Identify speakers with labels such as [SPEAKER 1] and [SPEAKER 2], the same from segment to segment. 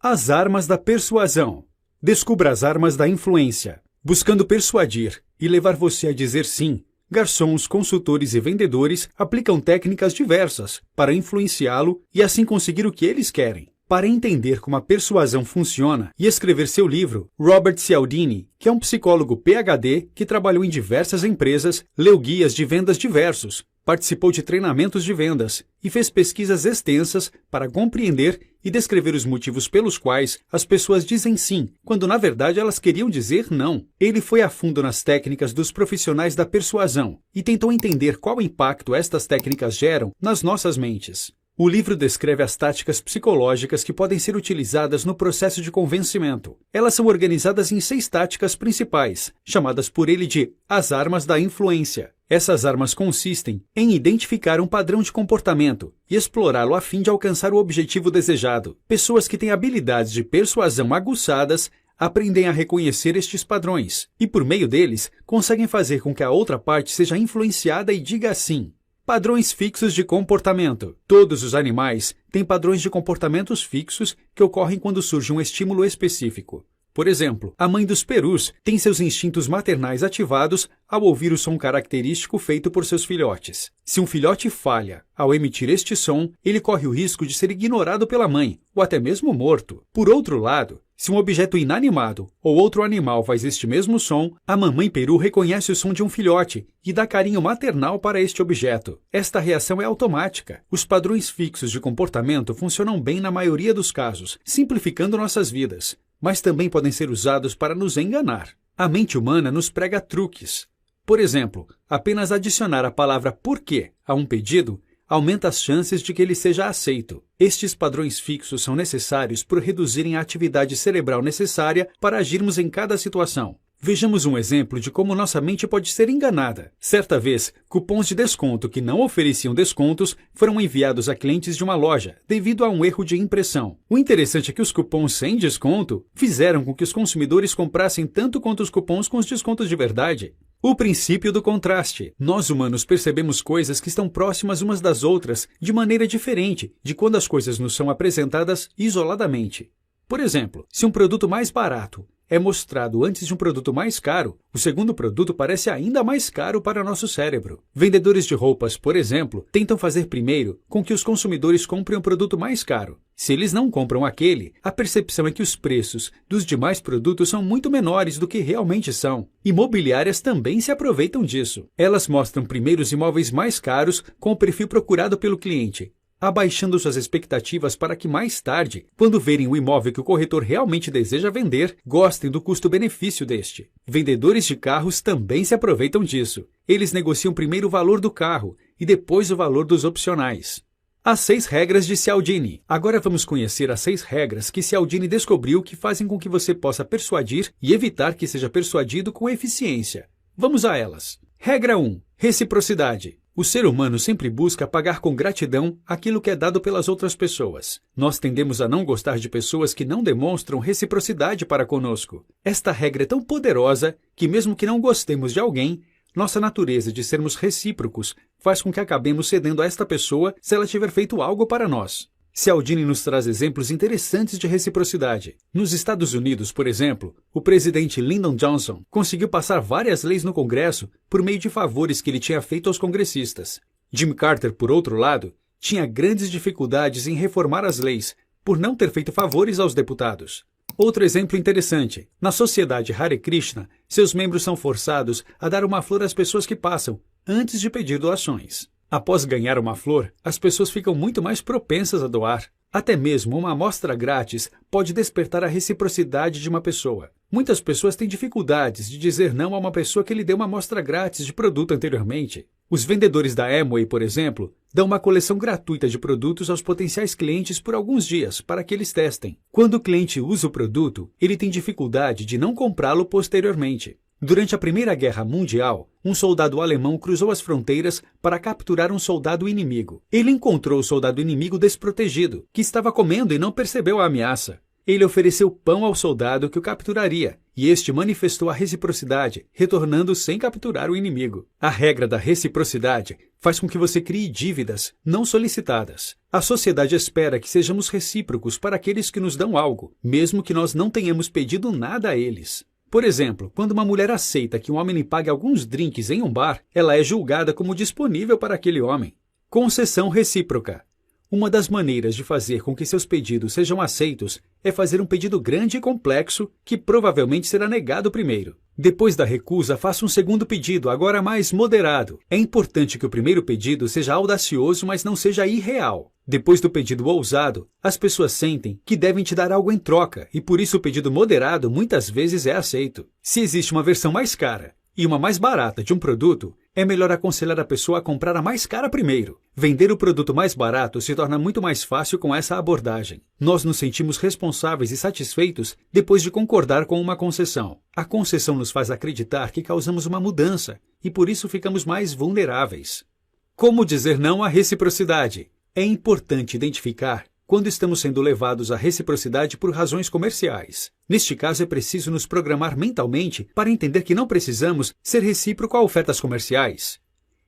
[SPEAKER 1] As armas da persuasão. Descubra as armas da influência. Buscando persuadir e levar você a dizer sim, garçons, consultores e vendedores aplicam técnicas diversas para influenciá-lo e assim conseguir o que eles querem. Para entender como a persuasão funciona e escrever seu livro, Robert Cialdini, que é um psicólogo PhD que trabalhou em diversas empresas, leu guias de vendas diversos, participou de treinamentos de vendas e fez pesquisas extensas para compreender e descrever os motivos pelos quais as pessoas dizem sim, quando na verdade elas queriam dizer não. Ele foi a fundo nas técnicas dos profissionais da persuasão e tentou entender qual impacto estas técnicas geram nas nossas mentes. O livro descreve as táticas psicológicas que podem ser utilizadas no processo de convencimento. Elas são organizadas em 6 táticas principais, chamadas por ele de as armas da influência. Essas armas consistem em identificar um padrão de comportamento e explorá-lo a fim de alcançar o objetivo desejado. Pessoas que têm habilidades de persuasão aguçadas aprendem a reconhecer estes padrões e, por meio deles, conseguem fazer com que a outra parte seja influenciada e diga sim. Padrões fixos de comportamento. Todos os animais têm padrões de comportamentos fixos que ocorrem quando surge um estímulo específico. Por exemplo, a mãe dos perus tem seus instintos maternais ativados ao ouvir o som característico feito por seus filhotes. Se um filhote falha ao emitir este som, ele corre o risco de ser ignorado pela mãe, ou até mesmo morto. Por outro lado, se um objeto inanimado ou outro animal faz este mesmo som, a mamãe peru reconhece o som de um filhote e dá carinho maternal para este objeto. Esta reação é automática. Os padrões fixos de comportamento funcionam bem na maioria dos casos, simplificando nossas vidas, mas também podem ser usados para nos enganar. A mente humana nos prega truques. Por exemplo, apenas adicionar a palavra porquê a um pedido aumenta as chances de que ele seja aceito. Estes padrões fixos são necessários por reduzirem a atividade cerebral necessária para agirmos em cada situação. Vejamos um exemplo de como nossa mente pode ser enganada. Certa vez, cupons de desconto que não ofereciam descontos foram enviados a clientes de uma loja devido a um erro de impressão. O interessante é que os cupons sem desconto fizeram com que os consumidores comprassem tanto quanto os cupons com os descontos de verdade. O princípio do contraste. Nós humanos percebemos coisas que estão próximas umas das outras de maneira diferente de quando as coisas nos são apresentadas isoladamente. Por exemplo, se um produto mais barato é mostrado antes de um produto mais caro, o segundo produto parece ainda mais caro para nosso cérebro. Vendedores de roupas, por exemplo, tentam fazer primeiro com que os consumidores comprem o produto mais caro. Se eles não compram aquele, a percepção é que os preços dos demais produtos são muito menores do que realmente são. Imobiliárias também se aproveitam disso. Elas mostram primeiro os imóveis mais caros com o perfil procurado pelo cliente, abaixando suas expectativas para que mais tarde, quando verem o imóvel que o corretor realmente deseja vender, gostem do custo-benefício deste. Vendedores de carros também se aproveitam disso. Eles negociam primeiro o valor do carro e depois o valor dos opcionais. As 6 regras de Cialdini. Agora vamos conhecer as 6 regras que Cialdini descobriu que fazem com que você possa persuadir e evitar que seja persuadido com eficiência. Vamos a elas. Regra 1. Reciprocidade. O ser humano sempre busca pagar com gratidão aquilo que é dado pelas outras pessoas. Nós tendemos a não gostar de pessoas que não demonstram reciprocidade para conosco. Esta regra é tão poderosa que, mesmo que não gostemos de alguém, nossa natureza de sermos recíprocos faz com que acabemos cedendo a esta pessoa se ela tiver feito algo para nós. Cialdini nos traz exemplos interessantes de reciprocidade. Nos Estados Unidos, por exemplo, o presidente Lyndon Johnson conseguiu passar várias leis no Congresso por meio de favores que ele tinha feito aos congressistas. Jimmy Carter, por outro lado, tinha grandes dificuldades em reformar as leis por não ter feito favores aos deputados. Outro exemplo interessante. Na sociedade Hare Krishna, seus membros são forçados a dar uma flor às pessoas que passam, antes de pedir doações. Após ganhar uma flor, as pessoas ficam muito mais propensas a doar. Até mesmo uma amostra grátis pode despertar a reciprocidade de uma pessoa. Muitas pessoas têm dificuldades de dizer não a uma pessoa que lhe deu uma amostra grátis de produto anteriormente. Os vendedores da Amway, por exemplo, dão uma coleção gratuita de produtos aos potenciais clientes por alguns dias para que eles testem. Quando o cliente usa o produto, ele tem dificuldade de não comprá-lo posteriormente. Durante a Primeira Guerra Mundial, um soldado alemão cruzou as fronteiras para capturar um soldado inimigo. Ele encontrou o soldado inimigo desprotegido, que estava comendo e não percebeu a ameaça. Ele ofereceu pão ao soldado que o capturaria, e este manifestou a reciprocidade, retornando sem capturar o inimigo. A regra da reciprocidade faz com que você crie dívidas não solicitadas. A sociedade espera que sejamos recíprocos para aqueles que nos dão algo, mesmo que nós não tenhamos pedido nada a eles. Por exemplo, quando uma mulher aceita que um homem lhe pague alguns drinks em um bar, ela é julgada como disponível para aquele homem. Concessão recíproca. Uma das maneiras de fazer com que seus pedidos sejam aceitos é fazer um pedido grande e complexo que provavelmente será negado primeiro. Depois da recusa, faça um segundo pedido, agora mais moderado. É importante que o primeiro pedido seja audacioso, mas não seja irreal. Depois do pedido ousado, as pessoas sentem que devem te dar algo em troca, e por isso o pedido moderado muitas vezes é aceito. Se existe uma versão mais cara e uma mais barata de um produto, é melhor aconselhar a pessoa a comprar a mais cara primeiro. Vender o produto mais barato se torna muito mais fácil com essa abordagem. Nós nos sentimos responsáveis e satisfeitos depois de concordar com uma concessão. A concessão nos faz acreditar que causamos uma mudança e por isso ficamos mais vulneráveis. Como dizer não à reciprocidade? É importante identificar quando estamos sendo levados à reciprocidade por razões comerciais. Neste caso, é preciso nos programar mentalmente para entender que não precisamos ser recíproco a ofertas comerciais.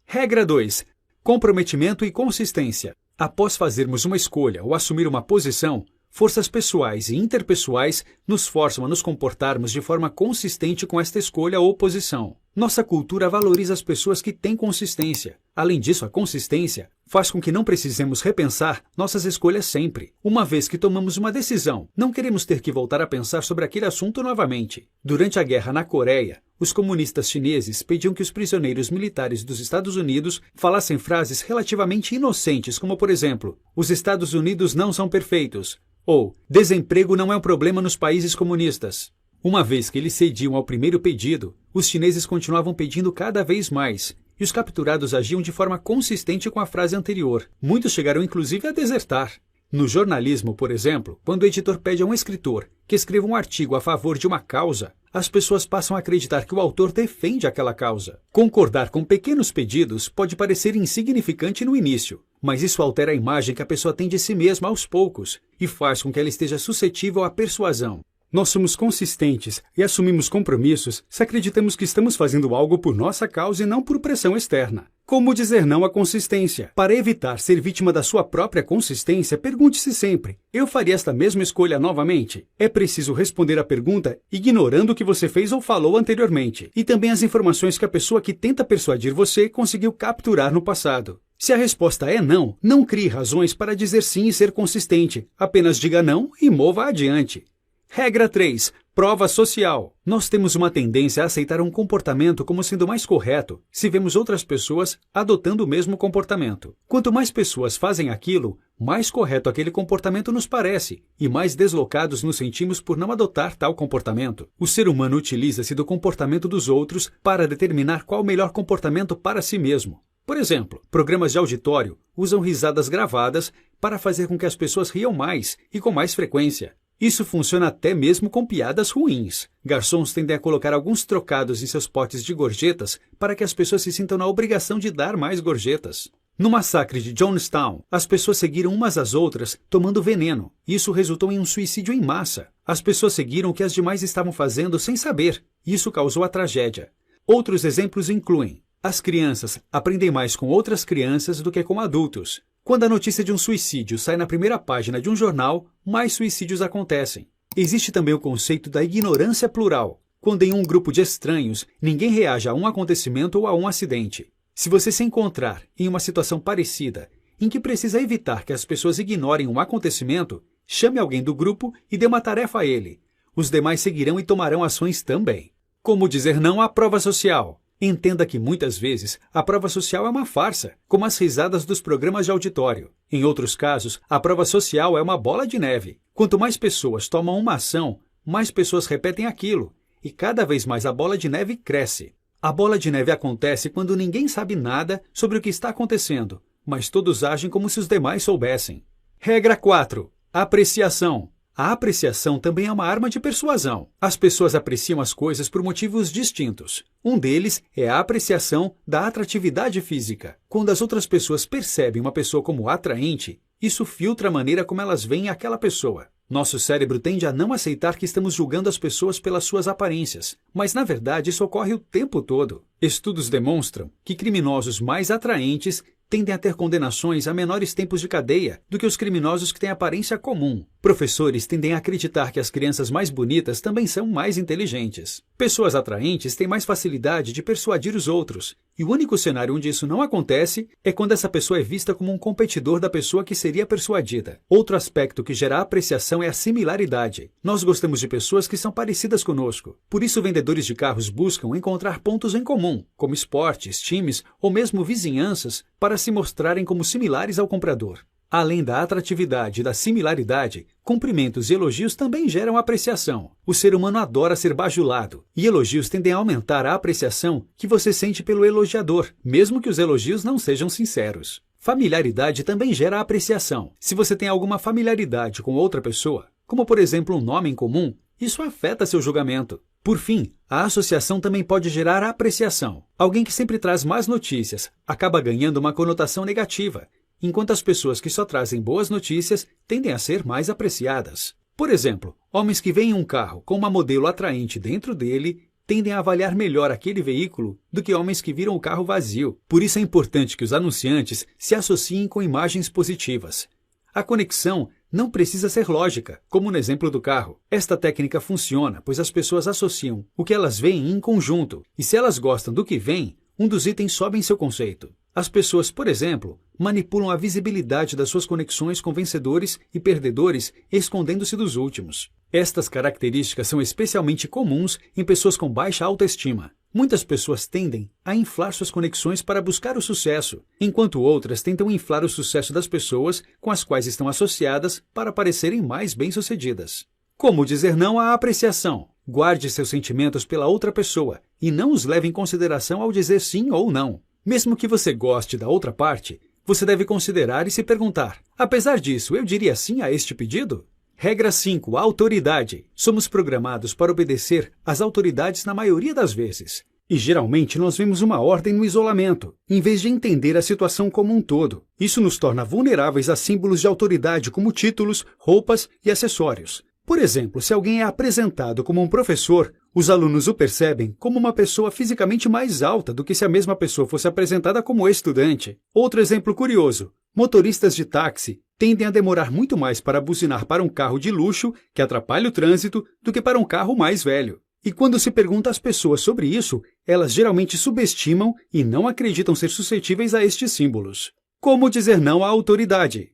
[SPEAKER 1] Regra 2. Comprometimento e consistência. Após fazermos uma escolha ou assumir uma posição, forças pessoais e interpessoais nos forçam a nos comportarmos de forma consistente com esta escolha ou posição. Nossa cultura valoriza as pessoas que têm consistência. Além disso, a consistência faz com que não precisemos repensar nossas escolhas sempre. Uma vez que tomamos uma decisão, não queremos ter que voltar a pensar sobre aquele assunto novamente. Durante a guerra na Coreia, os comunistas chineses pediam que os prisioneiros militares dos Estados Unidos falassem frases relativamente inocentes, como por exemplo, os Estados Unidos não são perfeitos, ou desemprego não é um problema nos países comunistas. Uma vez que eles cediam ao primeiro pedido, os chineses continuavam pedindo cada vez mais, e os capturados agiam de forma consistente com a frase anterior. Muitos chegaram inclusive a desertar. No jornalismo, por exemplo, quando o editor pede a um escritor que escreva um artigo a favor de uma causa, as pessoas passam a acreditar que o autor defende aquela causa. Concordar com pequenos pedidos pode parecer insignificante no início, mas isso altera a imagem que a pessoa tem de si mesma aos poucos e faz com que ela esteja suscetível à persuasão. Nós somos consistentes e assumimos compromissos se acreditamos que estamos fazendo algo por nossa causa e não por pressão externa. Como dizer não à consistência? Para evitar ser vítima da sua própria consistência, pergunte-se sempre: eu faria esta mesma escolha novamente? É preciso responder a pergunta ignorando o que você fez ou falou anteriormente, e também as informações que a pessoa que tenta persuadir você conseguiu capturar no passado. Se a resposta é não, não crie razões para dizer sim e ser consistente. Apenas diga não e mova adiante. Regra 3. Prova social. Nós temos uma tendência a aceitar um comportamento como sendo mais correto se vemos outras pessoas adotando o mesmo comportamento. Quanto mais pessoas fazem aquilo, mais correto aquele comportamento nos parece e mais deslocados nos sentimos por não adotar tal comportamento. O ser humano utiliza-se do comportamento dos outros para determinar qual o melhor comportamento para si mesmo. Por exemplo, programas de auditório usam risadas gravadas para fazer com que as pessoas riam mais e com mais frequência. Isso funciona até mesmo com piadas ruins. Garçons tendem a colocar alguns trocados em seus potes de gorjetas para que as pessoas se sintam na obrigação de dar mais gorjetas. No massacre de Jonestown, as pessoas seguiram umas às outras tomando veneno. Isso resultou em um suicídio em massa. As pessoas seguiram o que as demais estavam fazendo sem saber. Isso causou a tragédia. Outros exemplos incluem: as crianças aprendem mais com outras crianças do que com adultos. Quando a notícia de um suicídio sai na primeira página de um jornal, mais suicídios acontecem. Existe também o conceito da ignorância plural, quando em um grupo de estranhos, ninguém reage a um acontecimento ou a um acidente. Se você se encontrar em uma situação parecida, em que precisa evitar que as pessoas ignorem um acontecimento, chame alguém do grupo e dê uma tarefa a ele. Os demais seguirão e tomarão ações também. Como dizer não à prova social? Entenda que muitas vezes a prova social é uma farsa, como as risadas dos programas de auditório. Em outros casos, a prova social é uma bola de neve. Quanto mais pessoas tomam uma ação, mais pessoas repetem aquilo, e cada vez mais a bola de neve cresce. A bola de neve acontece quando ninguém sabe nada sobre o que está acontecendo, mas todos agem como se os demais soubessem. Regra 4. Apreciação. A apreciação também é uma arma de persuasão. As pessoas apreciam as coisas por motivos distintos. Um deles é a apreciação da atratividade física. Quando as outras pessoas percebem uma pessoa como atraente, isso filtra a maneira como elas veem aquela pessoa. Nosso cérebro tende a não aceitar que estamos julgando as pessoas pelas suas aparências, mas na verdade isso ocorre o tempo todo. Estudos demonstram que criminosos mais atraentes tendem a ter condenações a menores tempos de cadeia do que os criminosos que têm aparência comum. Professores tendem a acreditar que as crianças mais bonitas também são mais inteligentes. Pessoas atraentes têm mais facilidade de persuadir os outros, e o único cenário onde isso não acontece é quando essa pessoa é vista como um competidor da pessoa que seria persuadida. Outro aspecto que gera apreciação é a similaridade. Nós gostamos de pessoas que são parecidas conosco. Por isso, vendedores de carros buscam encontrar pontos em comum, como esportes, times ou mesmo vizinhanças, para se mostrarem como similares ao comprador. Além da atratividade e da similaridade, cumprimentos e elogios também geram apreciação. O ser humano adora ser bajulado, e elogios tendem a aumentar a apreciação que você sente pelo elogiador, mesmo que os elogios não sejam sinceros. Familiaridade também gera apreciação. Se você tem alguma familiaridade com outra pessoa, como por exemplo um nome em comum, isso afeta seu julgamento. Por fim, a associação também pode gerar apreciação. Alguém que sempre traz más notícias acaba ganhando uma conotação negativa, enquanto as pessoas que só trazem boas notícias tendem a ser mais apreciadas. Por exemplo, homens que veem um carro com uma modelo atraente dentro dele tendem a avaliar melhor aquele veículo do que homens que viram o carro vazio. Por isso é importante que os anunciantes se associem com imagens positivas. A conexão não precisa ser lógica, como no exemplo do carro. Esta técnica funciona, pois as pessoas associam o que elas veem em conjunto, e se elas gostam do que veem, um dos itens sobe em seu conceito. As pessoas, por exemplo, manipulam a visibilidade das suas conexões com vencedores e perdedores, escondendo-se dos últimos. Estas características são especialmente comuns em pessoas com baixa autoestima. Muitas pessoas tendem a inflar suas conexões para buscar o sucesso, enquanto outras tentam inflar o sucesso das pessoas com as quais estão associadas para parecerem mais bem-sucedidas. Como dizer não à apreciação? Guarde seus sentimentos pela outra pessoa e não os leve em consideração ao dizer sim ou não. Mesmo que você goste da outra parte, você deve considerar e se perguntar: apesar disso, eu diria sim a este pedido? Regra 5. A autoridade. Somos programados para obedecer às autoridades na maioria das vezes. E geralmente nós vemos uma ordem no isolamento, em vez de entender a situação como um todo. Isso nos torna vulneráveis a símbolos de autoridade como títulos, roupas e acessórios. Por exemplo, se alguém é apresentado como um professor, os alunos o percebem como uma pessoa fisicamente mais alta do que se a mesma pessoa fosse apresentada como estudante. Outro exemplo curioso: motoristas de táxi tendem a demorar muito mais para buzinar para um carro de luxo, que atrapalha o trânsito, do que para um carro mais velho. E quando se pergunta às pessoas sobre isso, elas geralmente subestimam e não acreditam ser suscetíveis a estes símbolos. Como dizer não à autoridade?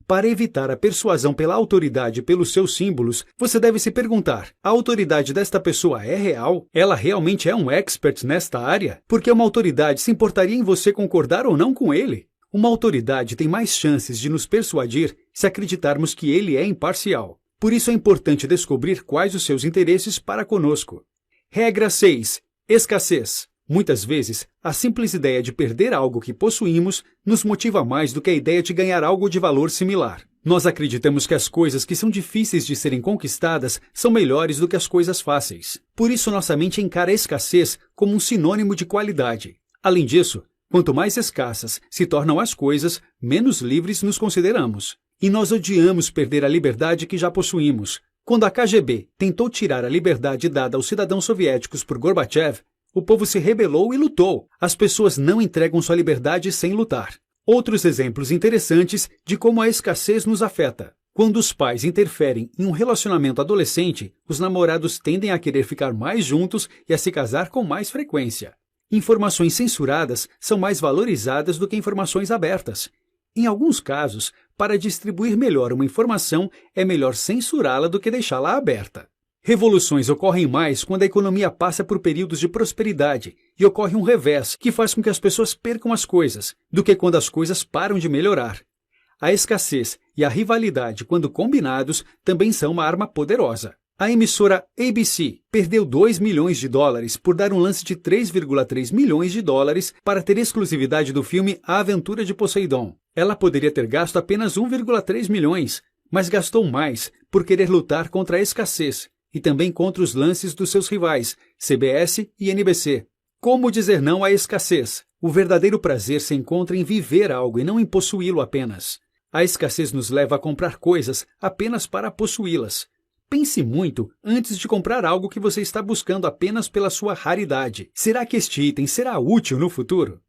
[SPEAKER 1] Para evitar a persuasão pela autoridade pelos seus símbolos, você deve se perguntar: a autoridade desta pessoa é real? Ela realmente é um expert nesta área? Porque uma autoridade se importaria em você concordar ou não com ele? Uma autoridade tem mais chances de nos persuadir se acreditarmos que ele é imparcial. Por isso é importante descobrir quais os seus interesses para conosco. Regra 6. Escassez. Muitas vezes, a simples ideia de perder algo que possuímos nos motiva mais do que a ideia de ganhar algo de valor similar. Nós acreditamos que as coisas que são difíceis de serem conquistadas são melhores do que as coisas fáceis. Por isso, nossa mente encara a escassez como um sinônimo de qualidade. Além disso, quanto mais escassas se tornam as coisas, menos livres nos consideramos. E nós odiamos perder a liberdade que já possuímos. Quando a KGB tentou tirar a liberdade dada aos cidadãos soviéticos por Gorbachev, o povo se rebelou e lutou. As pessoas não entregam sua liberdade sem lutar. Outros exemplos interessantes de como a escassez nos afeta. Quando os pais interferem em um relacionamento adolescente, os namorados tendem a querer ficar mais juntos e a se casar com mais frequência. Informações censuradas são mais valorizadas do que informações abertas. Em alguns casos, para distribuir melhor uma informação, é melhor censurá-la do que deixá-la aberta. Revoluções ocorrem mais quando a economia passa por períodos de prosperidade e ocorre um revés que faz com que as pessoas percam as coisas, do que quando as coisas param de melhorar. A escassez e a rivalidade, quando combinados, também são uma arma poderosa. A emissora ABC perdeu 2 milhões de dólares por dar um lance de 3,3 milhões de dólares para ter exclusividade do filme A Aventura de Poseidon. Ela poderia ter gasto apenas 1,3 milhões, mas gastou mais por querer lutar contra a escassez e também contra os lances dos seus rivais, CBS e NBC. Como dizer não à escassez? O verdadeiro prazer se encontra em viver algo e não em possuí-lo apenas. A escassez nos leva a comprar coisas apenas para possuí-las. Pense muito antes de comprar algo que você está buscando apenas pela sua raridade. Será que este item será útil no futuro?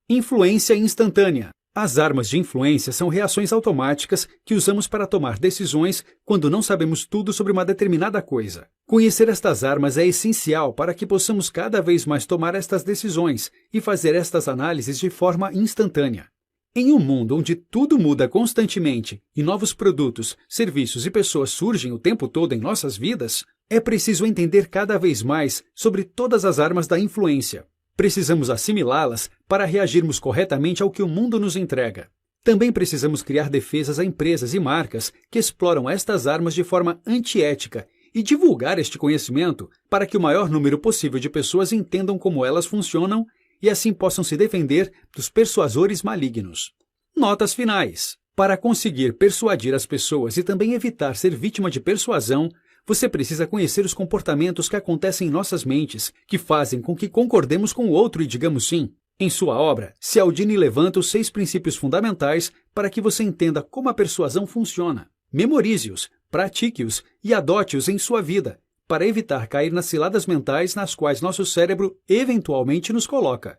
[SPEAKER 1] Influência instantânea. As armas de influência são reações automáticas que usamos para tomar decisões quando não sabemos tudo sobre uma determinada coisa. Conhecer estas armas é essencial para que possamos cada vez mais tomar estas decisões e fazer estas análises de forma instantânea. Em um mundo onde tudo muda constantemente e novos produtos, serviços e pessoas surgem o tempo todo em nossas vidas, é preciso entender cada vez mais sobre todas as armas da influência. Precisamos assimilá-las para reagirmos corretamente ao que o mundo nos entrega. Também precisamos criar defesas a empresas e marcas que exploram estas armas de forma antiética e divulgar este conhecimento para que o maior número possível de pessoas entendam como elas funcionam e assim possam se defender dos persuasores malignos. Notas finais. Para conseguir persuadir as pessoas e também evitar ser vítima de persuasão, você precisa conhecer os comportamentos que acontecem em nossas mentes, que fazem com que concordemos com o outro e digamos sim. Em sua obra, Cialdini levanta os 6 princípios fundamentais para que você entenda como a persuasão funciona. Memorize-os, pratique-os e adote-os em sua vida, para evitar cair nas ciladas mentais nas quais nosso cérebro eventualmente nos coloca.